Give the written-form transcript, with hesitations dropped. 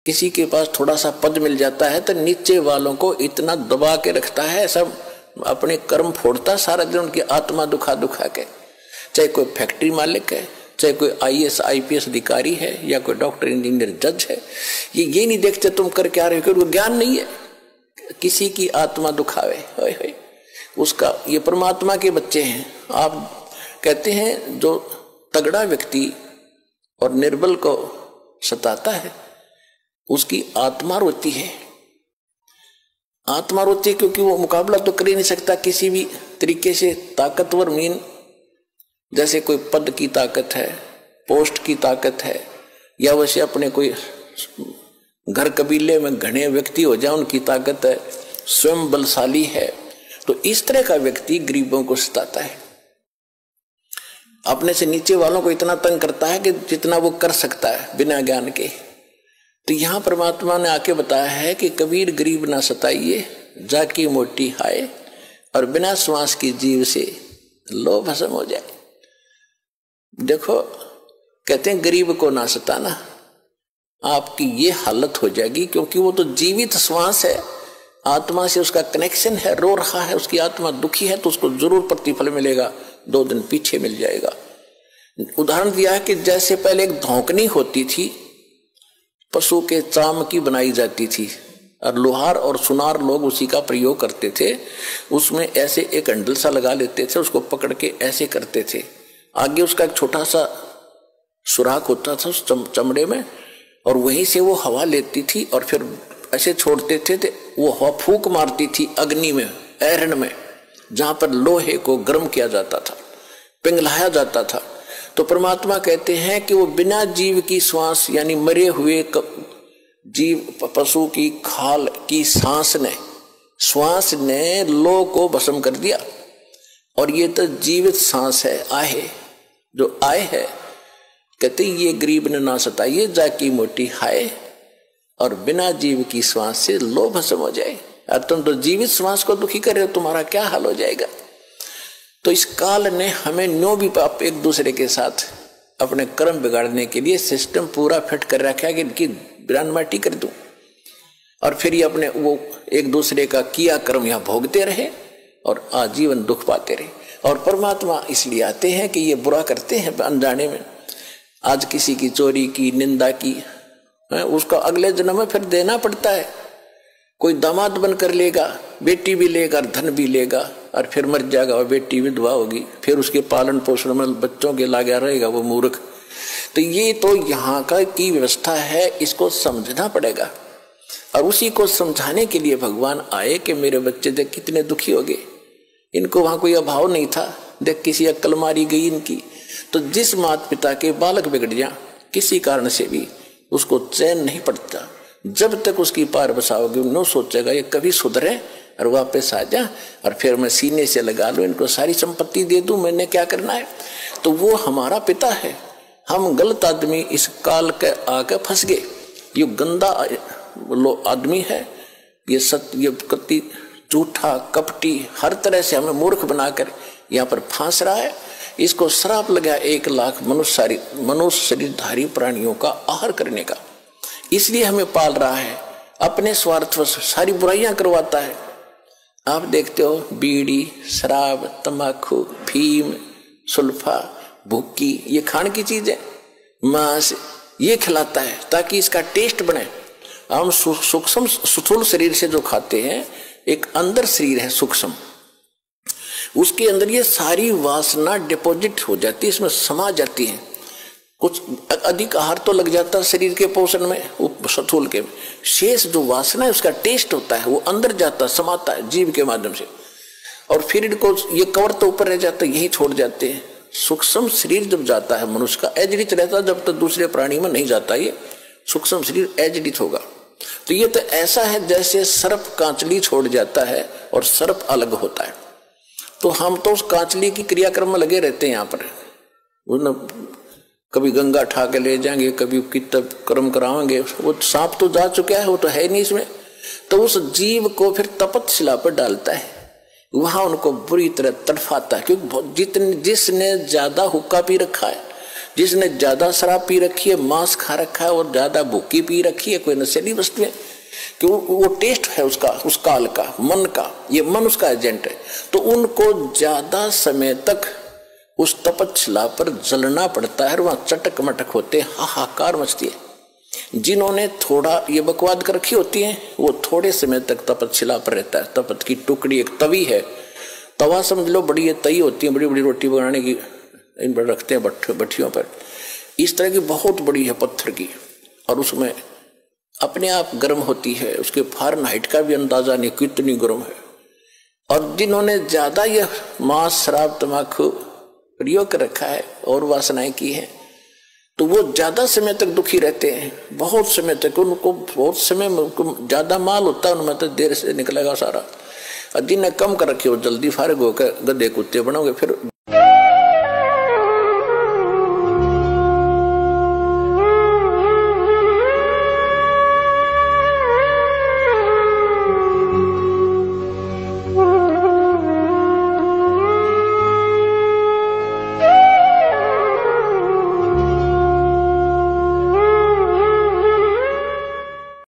किसी के पास थोड़ा सा पद मिल जाता है तो नीचे वालों को इतना दबा के रखता है, सब अपने कर्म फोड़ता सारा दिन, उनकी आत्मा दुखा दुखा के। चाहे कोई फैक्ट्री मालिक है, चाहे कोई IAS IPS अधिकारी है, या कोई डॉक्टर इंजीनियर जज है, ये नहीं देखते तुम कर क्या रहे हो, ज्ञान नहीं है, किसी की आत्मा दुखावे। होय होय, उसका ये परमात्मा के बच्चे हैं। आप कहते हैं जो तगड़ा व्यक्ति और निर्बल को सताता है उसकी आत्मा रोती है। आत्मा रोती है क्योंकि वो मुकाबला तो कर ही नहीं सकता किसी भी तरीके से। ताकतवर मीन जैसे कोई पद की ताकत है, पोस्ट की ताकत है, या वैसे अपने कोई घर कबीले में घने व्यक्ति हो जाए उनकी ताकत है, स्वयं बलशाली है। तो इस तरह का व्यक्ति गरीबों को सताता है, अपने से नीचे वालों को इतना तंग करता है कि जितना वो कर सकता है बिना ज्ञान के। तो यहां परमात्मा ने आके बताया है कि कबीर गरीब ना सताइए, जाकी मोटी हाय, और बिना श्वास की जीव से लो भस्म हो जाए। देखो कहते हैं गरीब को ना सताना, आपकी ये हालत हो जाएगी, क्योंकि वो तो जीवित श्वास है, आत्मा से उसका कनेक्शन है, रो रहा है, उसकी आत्मा दुखी है, तो उसको जरूर प्रतिफल मिलेगा, 2 दिन पीछे मिल जाएगा। उदाहरण दिया है कि जैसे पहले एक धौंकनी होती थी, पशु के चाम की बनाई जाती थी, और लोहार और सुनार लोग उसी का प्रयोग करते थे। उसमें ऐसे एक हैंडल सा लगा लेते थे, उसको पकड़ के ऐसे करते थे, आगे उसका एक छोटा सा सुराख होता था उस चमड़े में, और वहीं से वो हवा लेती थी और फिर ऐसे छोड़ते थे, तो वो हवा फूंक मारती थी अग्नि में, ऐरण में, जहां पर लोहे को गर्म किया जाता था, पिघलाया जाता था। तो परमात्मा कहते हैं कि वो बिना जीव की श्वास, यानी मरे हुए जीव पशु की खाल की श्वास ने लो को भस्म कर दिया। और ये तो जीवित सांस है, आहे जो आए है। कहते ये गरीब ने ना सताइए, जाकी मोटी हाय, और बिना जीव की श्वास से लो भस्म हो जाए। और तुम तो जीवित श्वास को दुखी कर रहे हो, तुम्हारा क्या हाल हो जाएगा। तो इस काल ने हमें न्यों भी एक दूसरे के साथ अपने कर्म बिगाड़ने के लिए सिस्टम पूरा फिट कर रखा है कि इनकी बिरान माटी कर दूं, और फिर ये अपने वो एक दूसरे का किया कर्म यहाँ भोगते रहे और आजीवन दुख पाते रहे। और परमात्मा इसलिए आते हैं कि ये बुरा करते हैं अनजाने में। आज किसी की चोरी की, निंदा की, उसका अगले जन्म में फिर देना पड़ता है। कोई दामाद बनकर लेगा, बेटी भी लेगा, धन भी लेगा, और फिर मर जाएगा, और बेटी विधवा होगी, फिर उसके पालन पोषण में बच्चों के लागा रहेगा वो मूर्ख। तो ये तो यहाँ का की व्यवस्था है, इसको समझना पड़ेगा। और उसी को समझाने के लिए भगवान आए कि मेरे बच्चे देख कितने दुखी हो गए, इनको वहां कोई अभाव नहीं था, देख किसी अक्ल मारी गई इनकी। तो जिस माता पिता के बालक बिगड़ जाए किसी कारण से भी, उसको चैन नहीं पड़ता। जब तक उसकी पार बसाओगे न सोचेगा ये कभी सुधरे और वापस आ जा, और फिर मैं सीने से लगा लूं, इनको सारी संपत्ति दे दूं, मैंने क्या करना है। तो वो हमारा पिता है। हम गलत आदमी इस काल के आके फंस गए। ये गंदा आदमी है, ये कति झूठा कपटी, हर तरह से हमें मूर्ख बनाकर यहाँ पर फांस रहा है। इसको श्राप लगा 1 लाख मनुष्य शरीरधारी प्राणियों का आहार करने का। इसलिए हमें पाल रहा है, अपने स्वार्थ सारी बुराइयां करवाता है। आप देखते हो बीड़ी, शराब, तंबाकू, फीम, सुल्फा, भुक्की, ये खाने की चीज है, मांस, ये खिलाता है ताकि इसका टेस्ट बने। हम सूक्ष्म स्थूल शरीर से जो खाते हैं, एक अंदर शरीर है सूक्ष्म, उसके अंदर ये सारी वासना डिपॉजिट हो जाती है, इसमें समा जाती है। कुछ अधिक आहार तो लग जाता है शरीर के पोषण में, स्थूल के में, शेष जो वासना है उसका टेस्ट होता है, वो अंदर जाता है, समाता है जीव के माध्यम से। और फिर इनको ये कवर तो ऊपर रह जाता है, यही छोड़ जाते हैं। सूक्ष्म शरीर जब जाता है मनुष्य का, एजडित रहता है, जब तक दूसरे प्राणी में नहीं जाता ये सूक्ष्म शरीर एजडित होगा। तो ये तो ऐसा है जैसे सर्प कांचली छोड़ जाता है और सर्प अलग होता है। तो हम तो उस कांचली की क्रियाक्रम में लगे रहते हैं। यहाँ पर कभी गंगा ठा के ले जाएंगे, कभी कितना कर्म कराएंगे, वो सांप तो जा चुका है, वो तो है नहीं इसमें। तो उस जीव को फिर तपतशिला पर डालता है, वहां उनको बुरी तरह तड़फाता है, क्योंकि जिसने ज्यादा हुक्का पी रखा है, जिसने ज्यादा शराब पी रखी है, मांस खा रखा है और ज्यादा भूखी पी रखी है, कोई नशीली वस्तु है, कि वो टेस्ट है उसका, उस काल का, मन का, ये मन उसका एजेंट है, तो उनको ज्यादा समय तक उस तपस्या पर जलना पड़ता है, वहां चटक मटक होते, हाहाकार मचती है। जिन्होंने थोड़ा ये बकवाद कर रखी होती है, वो थोड़े समय तक तपस्या पर रहता है। तपत की टुकड़ी एक तवी है, तवा समझ लो, बड़ी ये तई होती है, बड़ी बड़ी रोटी बनाने की, इन पर रखते हैं भट्टियों पर, इस तरह की बहुत बड़ी है पत्थर की, और उसमें अपने आप गर्म होती है, उसके फारेनहाइट का भी अंदाजा नहीं कितनी गर्म है। और जिन्होंने ज्यादा यह मांस शराब तम्बाकू प्रयोग कर रखा है और वासनाएं की है, तो वो ज्यादा समय तक दुखी रहते हैं, बहुत समय तक, उनको बहुत समय ज्यादा माल होता है उनमें, तो देर से निकलेगा सारा। और जिन्हें कम कर रखे वो जल्दी फारिग होकर गधे कुत्ते बनोगे, फिर